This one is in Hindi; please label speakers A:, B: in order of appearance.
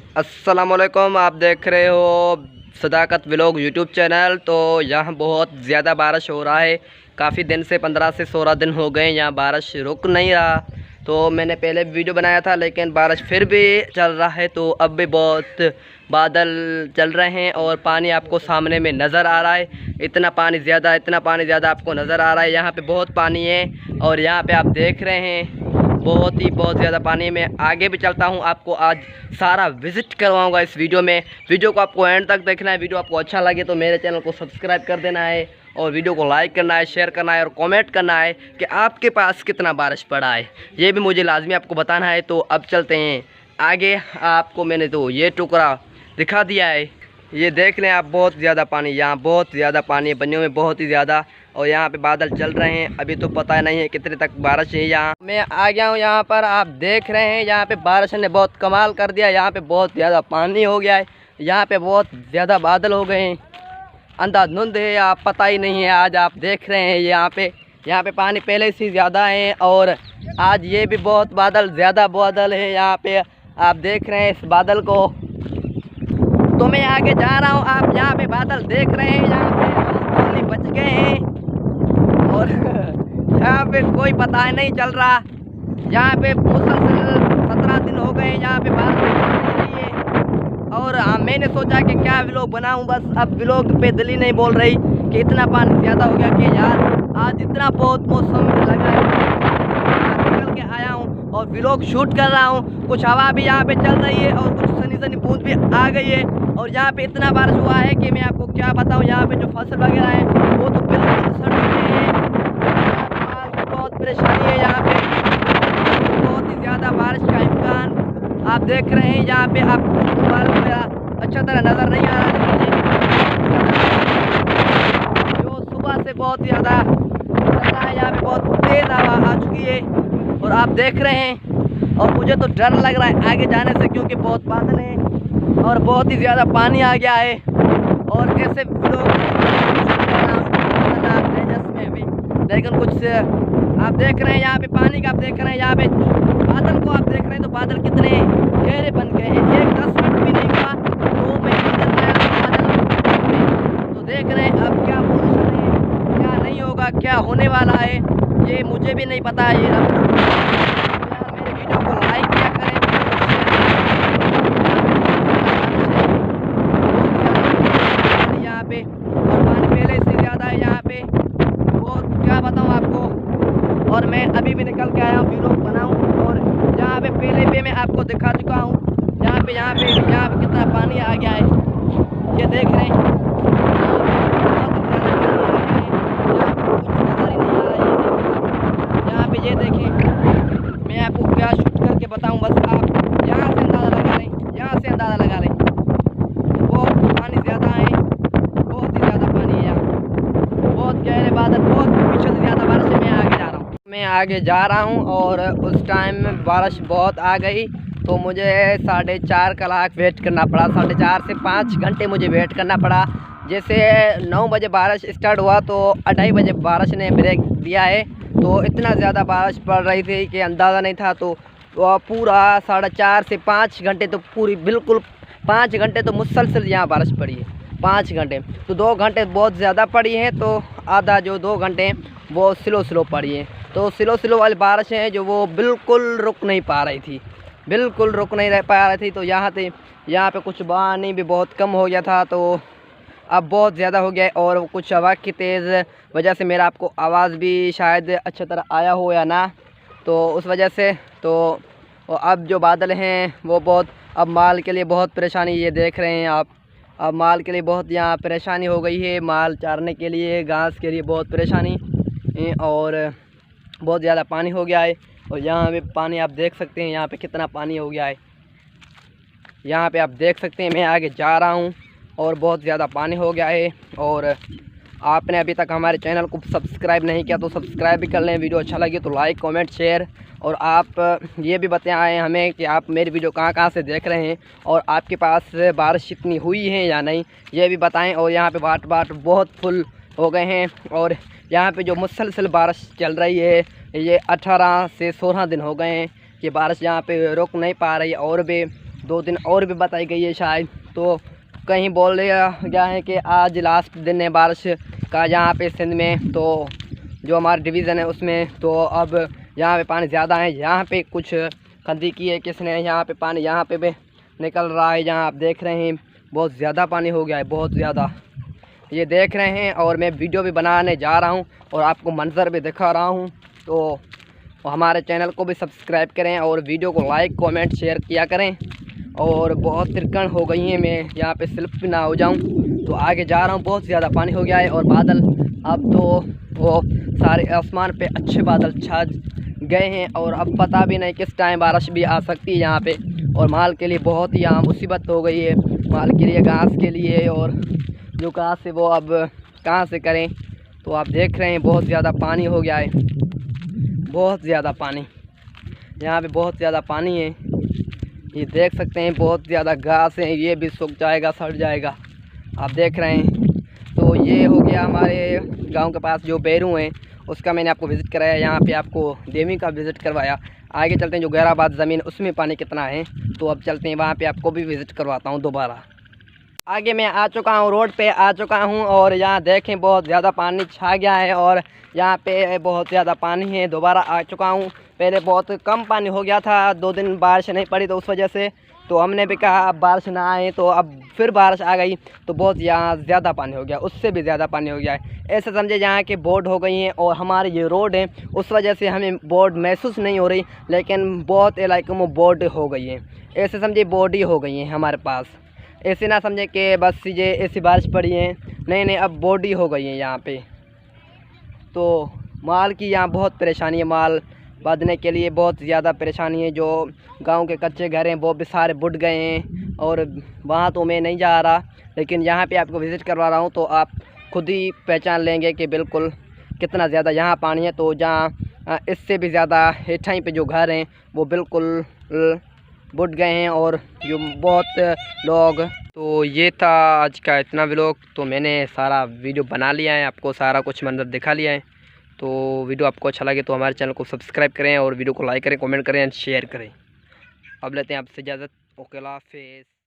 A: अस्सलामुअलैकुम, आप देख रहे हो सदाकत व्लॉग यूट्यूब चैनल। तो यहाँ बहुत ज़्यादा बारिश हो रहा है। काफ़ी दिन से 15 से 16 दिन हो गए यहाँ बारिश रुक नहीं रहा। तो मैंने पहले वीडियो बनाया था, लेकिन बारिश फिर भी चल रहा है। तो अब भी बहुत बादल चल रहे हैं और पानी आपको सामने में नज़र आ रहा है। इतना पानी ज़्यादा आपको नज़र आ रहा है। यहाँ पे बहुत पानी है और यहाँ पे आप देख रहे हैं बहुत ज़्यादा पानी में। आगे भी चलता हूँ, आपको आज सारा विज़िट करवाऊँगा इस वीडियो में। वीडियो को आपको एंड तक देखना है। वीडियो आपको अच्छा लगे तो मेरे चैनल को सब्सक्राइब कर देना है और वीडियो को लाइक करना है, शेयर करना है और कमेंट करना है कि आपके पास कितना बारिश पड़ा है। ये भी मुझे लाजमी आपको बताना है। तो अब चलते हैं आगे। आपको मैंने तो ये टुकड़ा दिखा दिया है, ये देख लें आप। बहुत ज़्यादा पानी, यहाँ बहुत ज़्यादा पानी है, बनियों में बहुत ही ज़्यादा। और यहाँ पे बादल चल रहे हैं, अभी तो पता नहीं है कितने तक बारिश है। यहाँ मैं आ गया हूँ, यहाँ पर आप देख रहे हैं। यहाँ पे बारिश ने बहुत कमाल कर दिया। यहाँ पे बहुत ज़्यादा पानी हो गया है, यहाँ पे बहुत ज़्यादा बादल हो गए हैं। अंधाधुंध है, आप पता ही नहीं है। आज आप देख रहे हैं यहाँ पे पानी पहले से ज़्यादा है और आज ये भी बहुत ज़्यादा बादल है। यहाँ पे आप देख रहे हैं इस बादल को। तो मैं आगे जा रहा हूँ, आप यहाँ पे बादल देख रहे हैं। यहाँ पे पानी बच गए हैं और यहाँ पे कोई पता नहीं चल रहा। यहाँ पे मुसलसल 17 दिन हो गए यहाँ पे बारिश हो रही है। और मैंने सोचा कि क्या व्लॉग बनाऊँ, बस अब व्लॉग पे दिल ही नहीं बोल रही कि इतना पानी ज़्यादा हो गया कि यार आज इतना बहुत मौसम लगा है। निकल के आया हूँ और व्लॉग शूट कर रहा हूँ। कुछ हवा भी यहाँ पे चल रही है और कुछ सनी बूंद भी आ गई है। और यहाँ पे इतना बारिश हुआ है कि मैं आपको क्या बताऊँ। यहाँ पे जो फसल वगैरह है वो तो बिल्कुल सड़ चुके हैं। बहुत परेशानी है यहाँ पे, बहुत ही ज़्यादा बारिश का इम्कान आप देख रहे हैं। यहाँ पे आपको बारिश मेरा अच्छा तरह नज़र नहीं आ रहा है। जो सुबह से बहुत ज़्यादा है, यहाँ पे बहुत तेज़ हवा आ चुकी है और आप देख रहे हैं। और मुझे तो डर लग रहा है आगे जाने से, क्योंकि बहुत बादल है और बहुत ही ज़्यादा पानी आ गया है। और ऐसे लोग में भी, लेकिन कुछ आप देख रहे हैं यहाँ पे पानी का, आप देख रहे हैं यहाँ पे बादल को, आप देख रहे हैं तो बादल कितने गहरे बन गए हैं। एक 10 मिनट भी नहीं हुआ तो मैं इधर आया बादल। तो देख रहे हैं अब क्या पोजीशन है, क्या नहीं होगा, क्या होने वाला है ये मुझे भी नहीं पता है। ये मेरे वीडियो को लाइक किया करें, यहाँ पे और पानी पहले से ज़्यादा है यहाँ पे। बहुत क्या बताऊँ आपको। और मैं अभी भी निकल के आया हूँ व्लॉग बनाऊँ। और यहाँ पे पहले भी मैं आपको दिखा चुका हूँ। यहाँ पे कितना पानी आ गया है, ये देख रहे हैं। यहाँ पे ये देखें, मैं आपको क्या शूट करके बताऊँ, बस आप यहाँ से अंदाज़ा लगा लें, यहाँ से अंदाज़ा लगा लें। बहुत पानी ज़्यादा है, बहुत ही ज़्यादा पानी है यहाँ। बहुत गहरे बादल, बहुत पीछे से ज़्यादा बारिश है। मैं आगे जा रहा हूँ और उस टाइम में बारिश बहुत आ गई तो मुझे 4.5 कलाक वेट करना पड़ा। 4.5 से 5 घंटे मुझे वेट करना पड़ा। जैसे 9 बजे बारिश स्टार्ट हुआ तो 2:30 बजे बारिश ने ब्रेक दिया है। तो इतना ज़्यादा बारिश पड़ रही थी कि अंदाज़ा नहीं था। तो पूरा 4.5 से 5 घंटे तो पूरी बिल्कुल 5 घंटे तो मुसलसल यहाँ बारिश पड़ी है। 5 घंटे तो 2 घंटे बहुत ज़्यादा पड़ी है, तो आधा जो 2 घंटे वो स्लो पड़ी है। तो स्लो वाली बारिश है जो वो बिल्कुल रुक नहीं पा रही थी, बिल्कुल रुक नहीं रह पा रही थी। तो यहाँ पे कुछ पानी भी बहुत कम हो गया था, तो अब बहुत ज़्यादा हो गया है। और कुछ हवा की तेज़ वजह से मेरा आपको आवाज़ भी शायद अच्छी तरह आया हो या ना, तो उस वजह से। तो अब जो बादल हैं वो बहुत, अब माल के लिए बहुत परेशानी, ये देख रहे हैं आप। अब माल के लिए बहुत यहाँ परेशानी हो गई है। माल चारने के लिए, घास के लिए बहुत परेशानी और बहुत ज़्यादा पानी हो गया है। और यहाँ पे पानी आप देख सकते हैं, यहाँ पे कितना पानी हो गया है। यहाँ पे आप देख सकते हैं, मैं आगे जा रहा हूँ और बहुत ज़्यादा पानी हो गया है। और आपने अभी तक हमारे चैनल को सब्सक्राइब नहीं किया तो सब्सक्राइब भी कर लें। वीडियो अच्छा लगे तो लाइक, कमेंट, शेयर। और आप ये भी बताएं हमें कि आप मेरी वीडियो कहाँ से देख रहे हैं और आपके पास बारिश इतनी हुई है या नहीं, ये भी बताएं। और यहाँ पे बाट बहुत फुल हो गए हैं और यहाँ पे जो मुसलसल बारिश चल रही है, ये 18 से 16 दिन हो गए हैं कि बारिश यहाँ पे रुक नहीं पा रही। और भी 2 दिन और भी बताई गई है शायद। तो कहीं बोल गया है कि आज लास्ट दिन है बारिश का यहाँ पे सिंध में, तो जो हमारा डिवीज़न है उसमें। तो अब यहाँ पे पानी ज़्यादा है, यहाँ पे कुछ गंदगी की है किसने, यहाँ पे पानी यहाँ पे भी निकल रहा है। यहाँ आप देख रहे हैं बहुत ज़्यादा पानी हो गया है, बहुत ज़्यादा, ये देख रहे हैं। और मैं वीडियो भी बनाने जा रहा हूँ और आपको मंज़र भी दिखा रहा हूँ। तो हमारे चैनल को भी सब्सक्राइब करें और वीडियो को लाइक कमेंट शेयर किया करें। और बहुत तिरकन हो गई हैं, मैं यहाँ पे स्लिप भी ना हो जाऊँ। तो आगे जा रहा हूँ, बहुत ज़्यादा पानी हो गया है। और बादल अब तो वो सारे आसमान पे अच्छे बादल छा गए हैं और अब पता भी नहीं किस टाइम बारिश भी आ सकती है यहाँ पे। और माल के लिए बहुत ही यहाँ मुसीबत हो गई है, माल के लिए, घास के लिए, और जो घास है वो अब कहाँ से करें। तो आप देख रहे हैं बहुत ज़्यादा पानी हो गया है, बहुत ज़्यादा पानी, यहाँ पे बहुत ज़्यादा पानी है। ये देख सकते हैं बहुत ज़्यादा घास है, ये भी सूख जाएगा, सड़ जाएगा, आप देख रहे हैं। तो ये हो गया हमारे गांव के पास जो बैरू हैं उसका मैंने आपको विज़िट कराया। यहाँ पे आपको देवी का विज़िट करवाया। आगे चलते हैं जो गैराबाद ज़मीन उसमें पानी कितना है, तो अब चलते हैं वहाँ पे आपको भी विज़िट करवाता हूँ दोबारा। आगे मैं आ चुका हूँ, रोड पे आ चुका हूँ और यहाँ देखें बहुत ज़्यादा पानी छा गया है और यहाँ पे बहुत ज़्यादा पानी है। दोबारा आ चुका हूँ, पहले बहुत कम पानी हो गया था, 2 दिन बारिश नहीं पड़ी तो उस वजह से तो हमने भी कहा अब बारिश ना आए, तो अब फिर बारिश आ गई तो बहुत यहाँ ज़्यादा पानी हो गया, उससे भी ज़्यादा पानी हो गया है। ऐसे समझे यहाँ के बोर्ड हो गई हैं और हमारे ये रोड है उस वजह से हमें बोर्ड महसूस नहीं हो रही, लेकिन बहुत इलाकों में बोर्ड हो गई है। ऐसे समझे बोर्ड ही हो गई हैं हमारे पास, ऐसे ना समझे कि बस ये ऐसी बारिश पड़ी है, नहीं नहीं, अब बोर्ड ही हो गई है यहाँ पे। तो माल की यहाँ बहुत परेशानी है, माल बांधने के लिए बहुत ज़्यादा परेशानी है। जो गांव के कच्चे घर हैं वो भी सारे बुट गए हैं और वहाँ तो मैं नहीं जा रहा, लेकिन यहाँ पे आपको विज़िट करवा रहा हूँ तो आप खुद ही पहचान लेंगे कि बिल्कुल कितना ज़्यादा यहाँ पानी है। तो जहाँ इससे भी ज़्यादा हेठाई पे जो घर हैं वो बिल्कुल बुट गए हैं और जो बहुत लोग। तो ये था आज का इतना व्लॉग, तो मैंने सारा वीडियो बना लिया है, आपको सारा कुछ मंजर दिखा लिया है। तो वीडियो आपको अच्छा लगे तो हमारे चैनल को सब्सक्राइब करें और वीडियो को लाइक करें, कमेंट करें एंड शेयर करें। अब लेते हैं आपसे इजाज़त, ओके, अल्लाह हाफ़िज़।